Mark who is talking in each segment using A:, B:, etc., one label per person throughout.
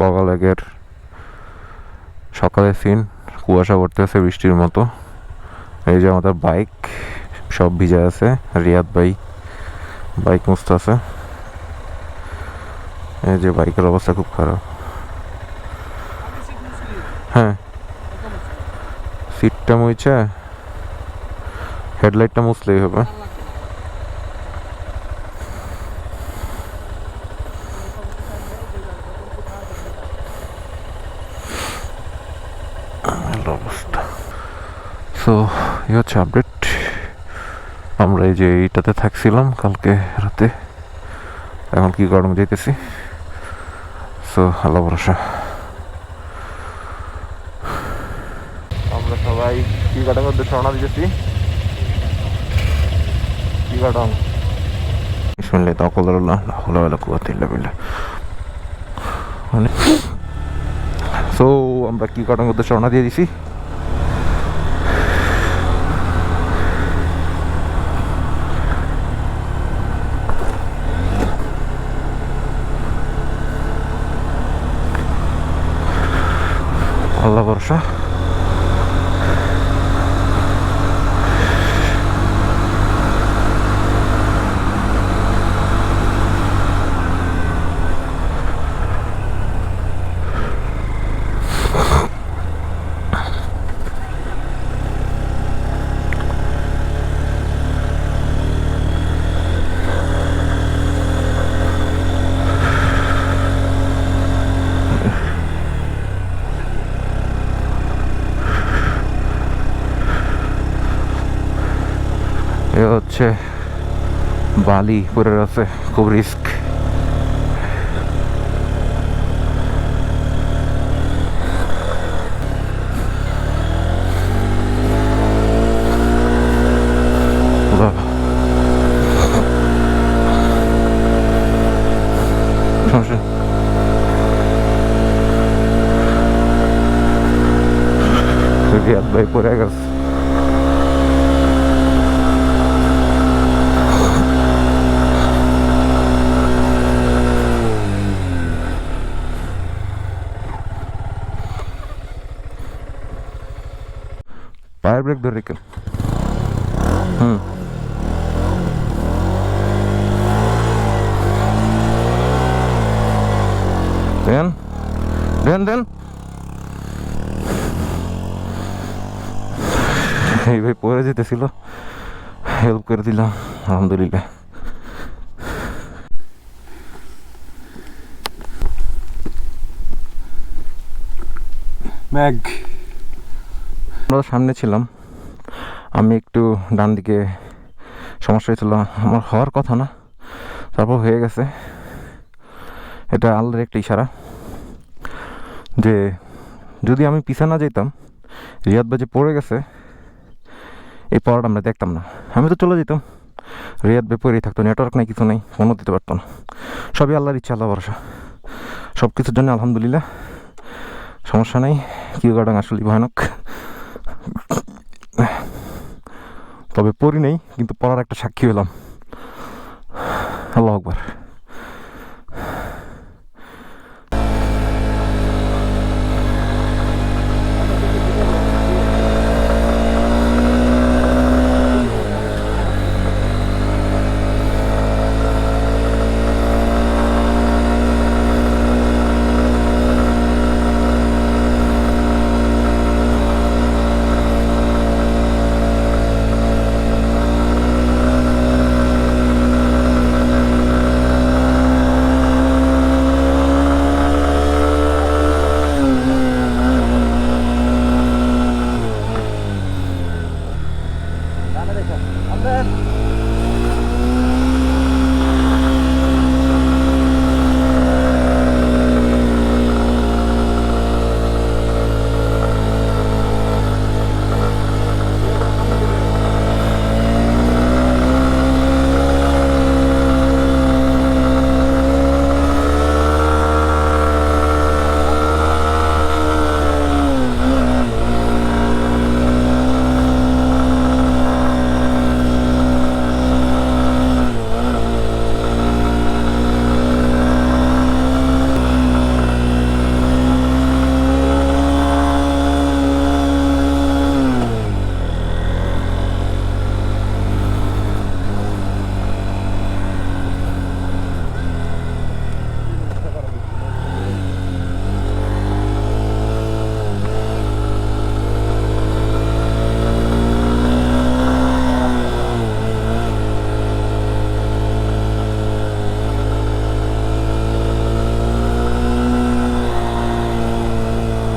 A: বগালেগের সকালের সিন। কুয়াশা পড়তেছে বৃষ্টির মতো। এই যে আমাদের বাইক সব ভিজে আছে। রিয়াদ ভাই বাইক মুছতেছে। এই যে বাইকের অবস্থা খুব খারাপ। হ্যাঁ, সিটটা মুছে হেডলাইটটা মুছলেই হবে। অবস্থা। সো এই হচ্ছে আপডেট। আমরা এই যে এইটাতে থাকছিলাম কালকে রাতে, এখন কি গরম যেতেছি। সো আল্লাহ ভরসা। আমরা সবাই কি কাটার মধ্যে রওনা দিতেছি। কি কাটাম শুনলে তকল্লাহ লা হাওলা ওয়ালা কুওয়াতা ইল্লা বিল্লাহ। মানে সো আমরা কি কাটার মধ্যে রওনা দিয়ে দিছি। আল্লাহ ভরসা। এ হচ্ছে বালি পড়ে আছে, খুব রিস্ক। রিয়াদ ভাই পড়ে গেছে। পায়ের ব্রেক ধরে রেখে দেন দেন দেন। এই ভাই পড়ে যেতেছিল, হেল্প করে দিলাম আলহামদুলিল্লাহ। ম্যাগ আমরা সামনে ছিলাম, আমি একটু ডান দিকে সমস্যা হয়েছিল, আমার হওয়ার কথা না, তারপর হয়ে গেছে। এটা আল্লাহর একটা ইশারা যে যদি আমি পিছনে না যেতাম, রিয়াদ বাজে পড়ে গেছে, এই পড়াটা আমরা দেখতাম না। আমি তো চলে যেতাম, রিয়াদ ভাই পড়েই থাকতো, নেটওয়ার্ক নাই, কিছু নেই, ফোনও দিতে পারতো না। সবই আল্লাহর ইচ্ছা, আল্লাহ ভরসা। সব কিছুর জন্য আলহামদুলিল্লাহ, সমস্যা নেই। কিউ গার্ডাং আসলে ভয়ানক, তবে পড়ি নেই, কিন্তু পড়ার একটা সাক্ষী হলাম। আল্লাহু আকবার।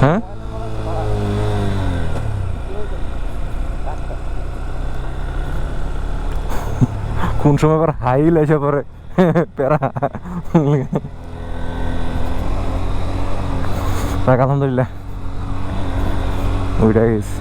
A: হ্যাঁ কোন সময় আবার হাইল এসে পরে প্যারা আলহামদুলিল্লাহ ওইটাই গেছে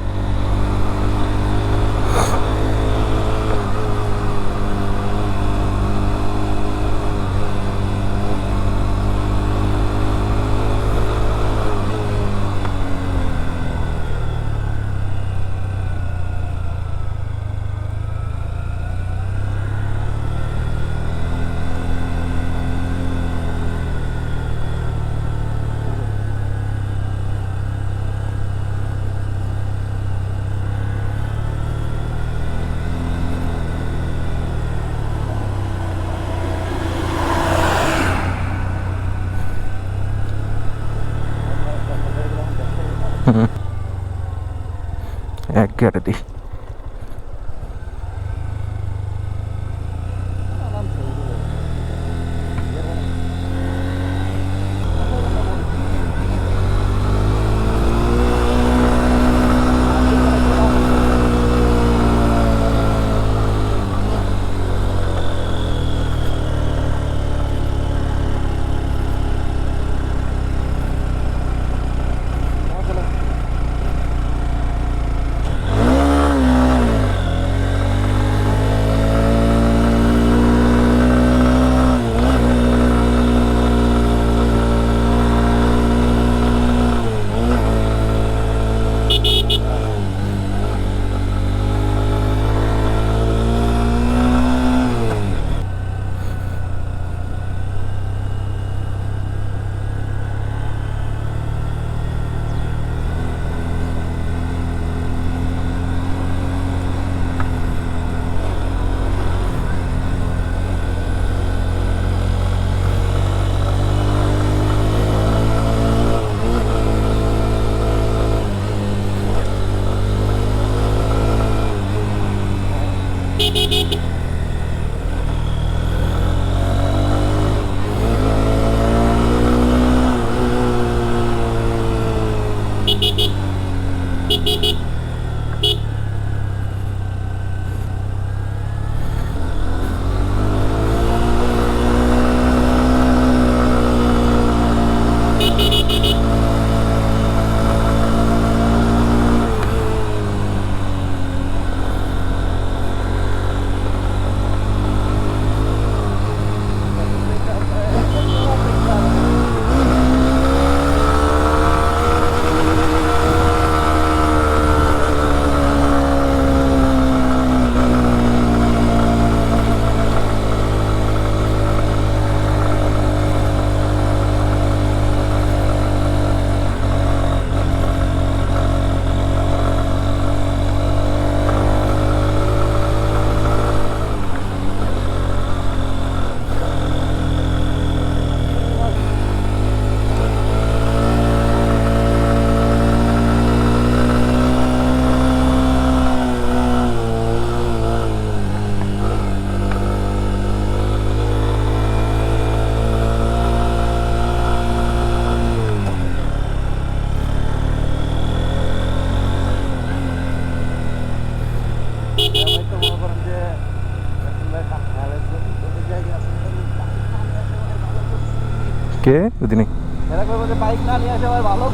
A: এক কেটে দিই কে বুঝিনি
B: বাইক না নিয়ে আসে ভালো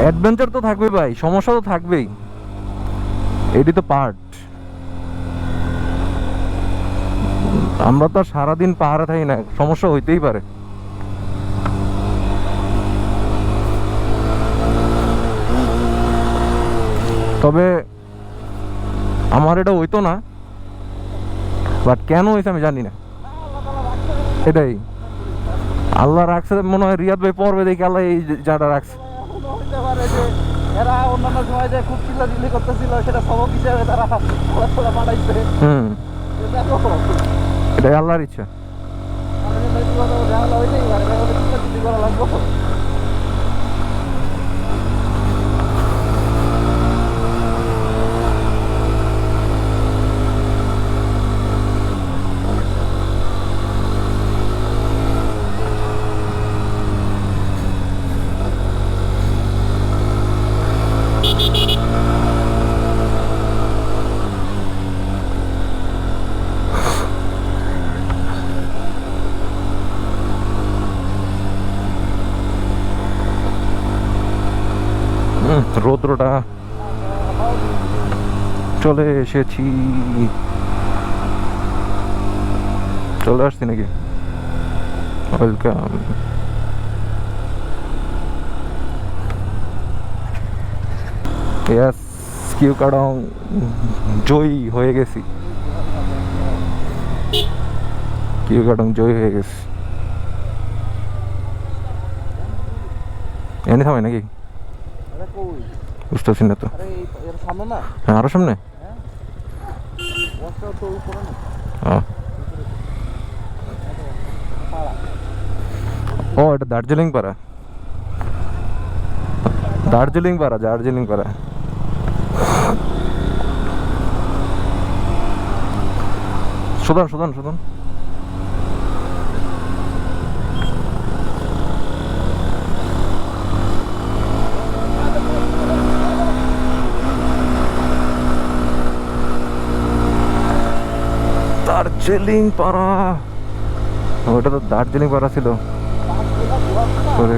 A: অ্যাডভেঞ্চার তো থাকবে ভাই, সমস্যা তো থাকবেই, এটি তো পার্ট। আমরা তো সারাদিন পাহাড়ে থাকি না, সমস্যা হইতেই পারে। তবে আমার এটা হইতো না, বাট কেন হয়েছে আমি জানি না। এটাই আল্লাহ রাখছে, মনে হয় রিয়াদ ভাই পর্বে দেখে আল্লাহ এই জায়গাটা রাখছে।
B: এরা অন্যান্য সময় যে খুব চিল্লাচিল্লি করতেছিল, সেটা সবক হিসেবে তারা পাঠাইছে।
A: এটাই আল্লাহর ইচ্ছা।
B: কথা ঝামেলা হইতেই পারে, দেখা গেলো চিল্লাচিল্লি করা লাগবো।
A: রৌদ্রটা চলে এসেছি, চলে আসছি নাকি? ওয়েলকাম। ইয়াস, কিউকাডং জয়ী হয়ে গেছি, কিউকাডং জয়ী হয়ে গেছি। এনে থামাই নাকি
B: আরে কই?
A: বুঝতেছি না তো।
B: আরে এর সামনে না?
A: হ্যাঁ, আরো সামনে।
B: হ্যাঁ, ওয়াশটা তো উপরে না। পাড়া।
A: ও, এটা দার্জিলিং পাড়া, দার্জিলিং পাড়া, দার্জিলিং পাড়া। Sudan Sudan Sudan. দার্জিলিং পাড়া, ওটা তো দার্জিলিং পাড়া ছিল। করে।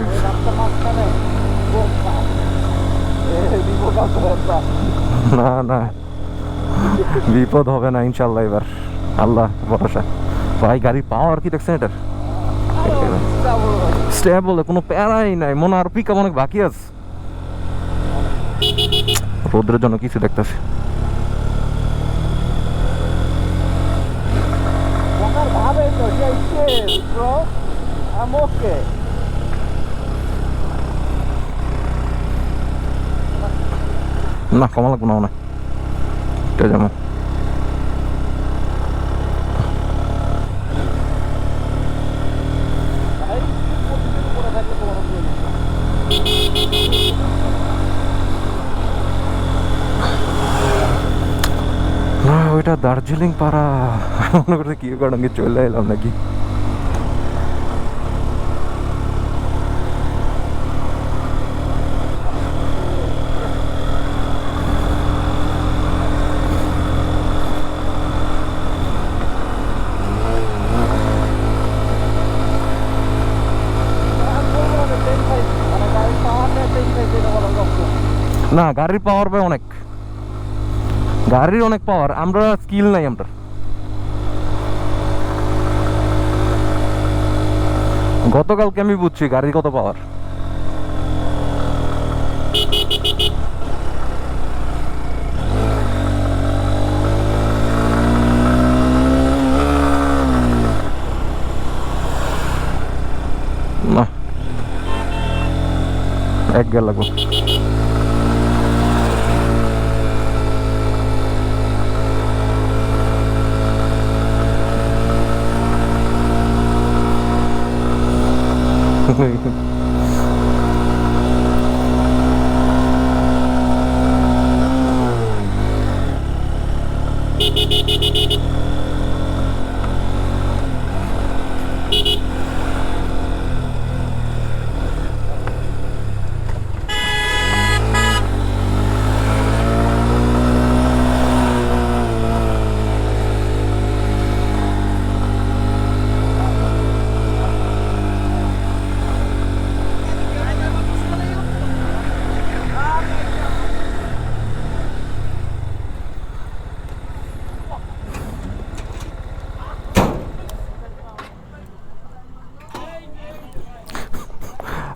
A: না না, বিপদ হবে না ইনশাল্লাহ এবার, আল্লাহ ভরসা। ভাই গাড়ি পাওয়ার কি দেখছেন এটার? স্টেবল, কোনো প্যারাই নাই, মনে আর পিকআপ অনেক বাকি আছে। রোদ্রের জন্য কিছু দেখতেছি। না, কমা লাগবো না মনে হয়, এটা যেমন। না, ওইটা দার্জিলিং পাড়া, মনে করতে কি কারণে চলে এলাম নাকি। না, গাড়ির পাওয়ার পাই অনেক, গাড়ির অনেক পাওয়ার, আমরা স্কিল নাই আমরা। গতকালকে আমি বুঝছি গাড়ির কত পাওয়ার। না, এক গেল লাগবো।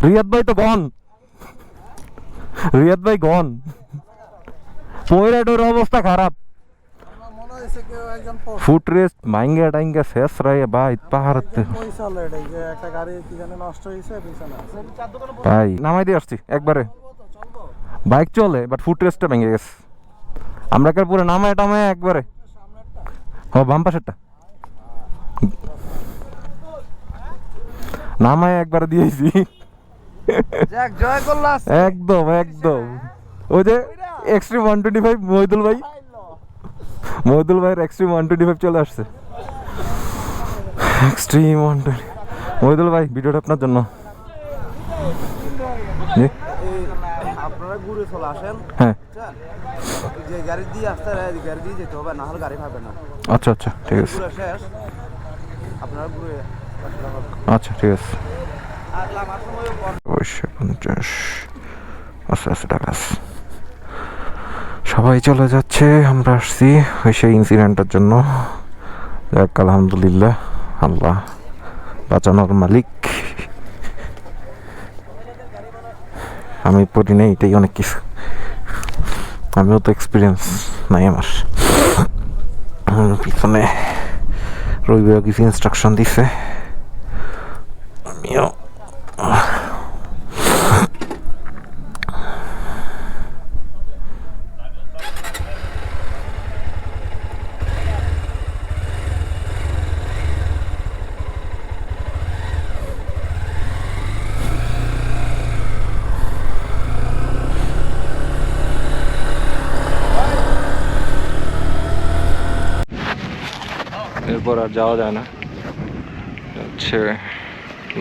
A: রিয়াদ ভাই তো গন, রিয়াদ ভাই গন, পয়রাটোর অবস্থা খারাপ। ফুট রেস্ট মাইঙ্গা টাইঙ্গা শেষ রায় ভাই, পাহাড়তে ভাই নামাই দিয়ে আসছি একবারে। বাইক চলে বাট ফুট রেস্টটা ভেঙে গেছে, আমরা কার পুরো নামায় টামায় একবারে। হ, বাম পাশেরটা। নামায় একবার দিয়েছি।
B: যাক জয় করলাম।
A: একদম একদম ওই যে এক্সট্রিম 125 মহিদুল ভাইয়ের এক্সট্রিম 125 চলে আসছে। এক্সট্রিম 120 মহিদুল ভাই, ভিডিওটা আপনার জন্য। জি?
B: আপনারা ঘুরে চলে আসেন,
A: হ্যাঁ
B: যে গাড়ি দিয়ে আসতে গাড়ি দিয়ে যেতে হবে, না হলে গাড়ি পাবে না।
A: আচ্ছা আচ্ছা ঠিক আছে।
B: ঘুরে শেষ আপনারা ঘুরে
A: আচ্ছা ঠিক আছে।
B: আর আমার সময়
A: 50 আচ্ছা আচ্ছা টাকা আছে। সবাই চলে যাচ্ছে, আমরা আসছি ওই সেই ইনসিডেন্টের জন্য। যাক আলহামদুলিল্লাহ, আল্লাহ বাঁচানোর মালিক। আমি পড়ি নাই, এটাই অনেক কিছু। আমিও তো এক্সপিরিয়েন্স নাই আমার। পিছনে রবিও কিছু ইনস্ট্রাকশন দিছে, আমিও এরপর আর যাওয়া যায় না, হচ্ছে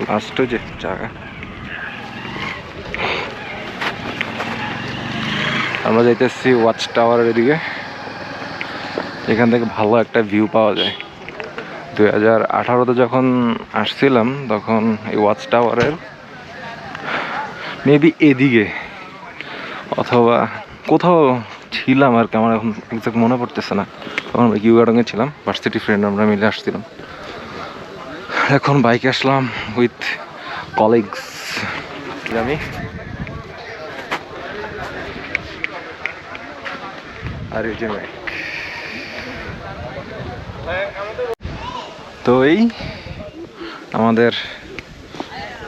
A: লাস্ট যে জায়গা। আমরা যাইতেছি ওয়াচ টাওয়ারের দিকে, এখান থেকে ভালো একটা ভিউ পাওয়া যায়। 2018-তে যখন আসছিলাম তখন এই ওয়াচ টাওয়ারের মেবি এদিকে অথবা কোথাও ছিলাম আর কি, আমার এখন এক্সাক্ট মনে পড়তেছে না। তখন আমরা কিউ গার্ডেনে ছিলাম, ভার্সিটি ফ্রেন্ড আমরা মিলে আসছিলাম। এখন বাইকে আসলাম উইথ কলিগস। আমি আর এই যে বাইক, তো এই আমাদের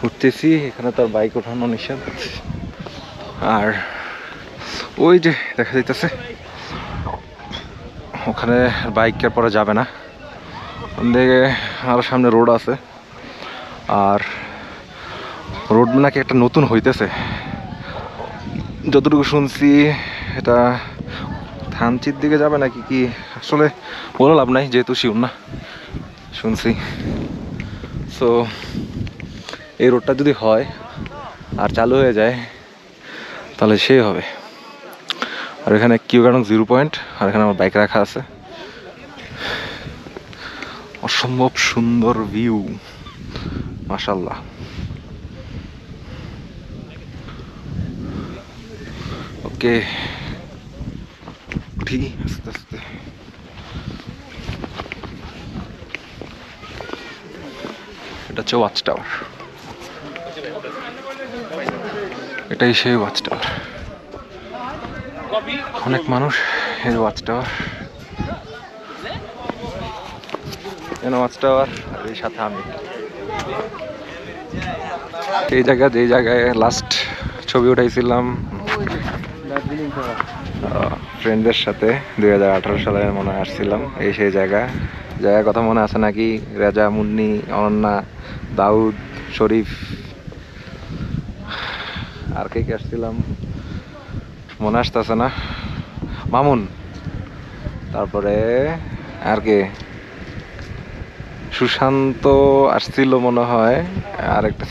A: উঠতেছি। এখানে তো আর বাইক ওঠানো নিষেধ। আর ওই যে দেখা যাইতেছে ওখানে বাইকের পরে যাবে না, ওদিকে আরো সামনে রোড আছে। আর রোড নাকি একটা নতুন হইতেছে, যতটুকু শুনছি এটা থানচির দিকে যাবে নাকি কি, আসলে বলে লাভ নাই যেহেতু শিওর না, শুনছি। সো এই রোডটা যদি হয় আর চালু হয়ে যায় তাহলে সেই হবে। আর এখানে কিউ গার্ডেন 0 পয়েন্ট, আর এখানে আমার বাইক রাখা আছে। অসম্ভব সুন্দর ভিউ, মাশাআল্লাহ। ওকে উঠি আস্তে আস্তে। এটা হচ্ছে ওয়াচ টাওয়ার, এটাই সেই ওয়াচ টাওয়ার। অনেক মানুষ এই ওয়াচ টাওয়ার, ওয়াচ টাওয়ার আর এই সাথে আমি এই জায়গা, যেই জায়গায় লাস্ট ছবি উঠাইছিলাম ফ্রেন্ডদের সাথে 2018 সালে মনে হয় আসছিলাম। এই সেই জায়গার কথা মনে আছে নাকি? রেজা, মুন্নি, অনন্যা, দাউদ, শরীফ, আর কে কে আসছিলাম মনে আসতেছে না, মামুন, তারপরে আর কে, সুশান্ত আসছিল মনে হয়, আর একটা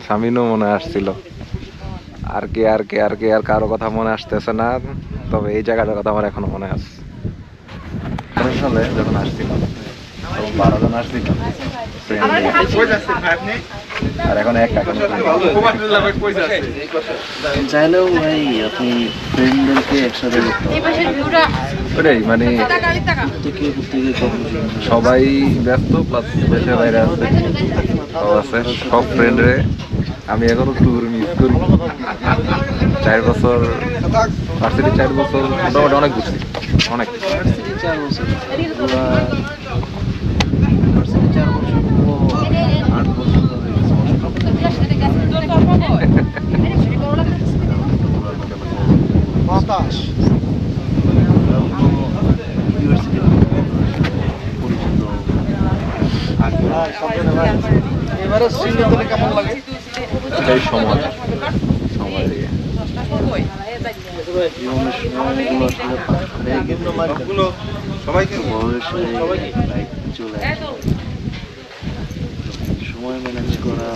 A: সামিনও মনে আসছিল। আর কারো কথা মনে আসতেছে না, তবে এই জায়গাটার কথা আমার এখনো মনে আছে। সালে যখন আসছিলাম 12 জন আসছিলাম, আর এখন এক টাকা
B: চাইলেও ভাই আপনি ফ্রেন্ডদেরকে একসাথে
A: ওটাই মানে সবাই ব্যস্ত, প্লাস দেশের বাইরে আছে, সব ফ্রেন্ডরে আমি এখনো ট্যুর মিস করি। 4 বছর ভার্সিটি, 4 বছর মোটামুটি অনেক ঘুরছি, অনেক
B: 4 বছর 8 বছর বাতাস ইউনিভার্সিটি পরিচিত। এবারে সিঙ্গাপুরে কেমন লাগে?
A: এই সময় সময় দিয়ে
B: সবাইকে
C: সময় ম্যানেজ করা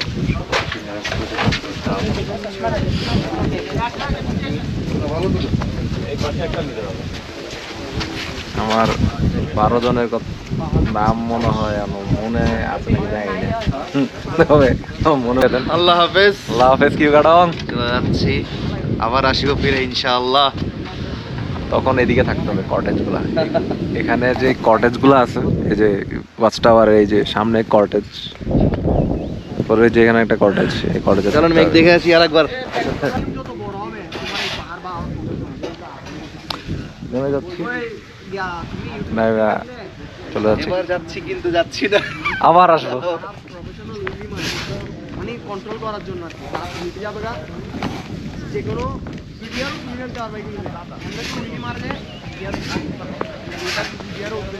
A: আমার 12 জনের নাম মনে হয় আমার মনে আছে নাকি জানি না তবে আমার মনে হয়
C: আল্লাহ হাফেজ।
A: আল্লাহ হাফেজ কিউ কাটন
C: চলে যাচ্ছি, আবার আসিব ফিরে ইনশাআল্লাহ।
A: তখন এদিকে থাকতে হবে কটেজ গুলা এখানে যে কটেজ গুলা আছে এই যে ওয়াচ টাওয়ার এই যে সামনে কটেজ পরে যে এখানে একটা কটেজ এই কটেজে
C: চলুন মেঘ দেখে আসি আর একবার।
A: নেমে যাচ্ছি না চলে যাচ্ছি
C: এবার যাচ্ছি কিন্তু যাচ্ছি না,
A: আবার আসবো
B: মানে কন্ট্রোল করার জন্য আর কি তারা নিতে যাবে না যে কোনো ভিডিও নিতে পারবে কিন্তু আমরা কুড়ি মারলে ভিডিও উঠবে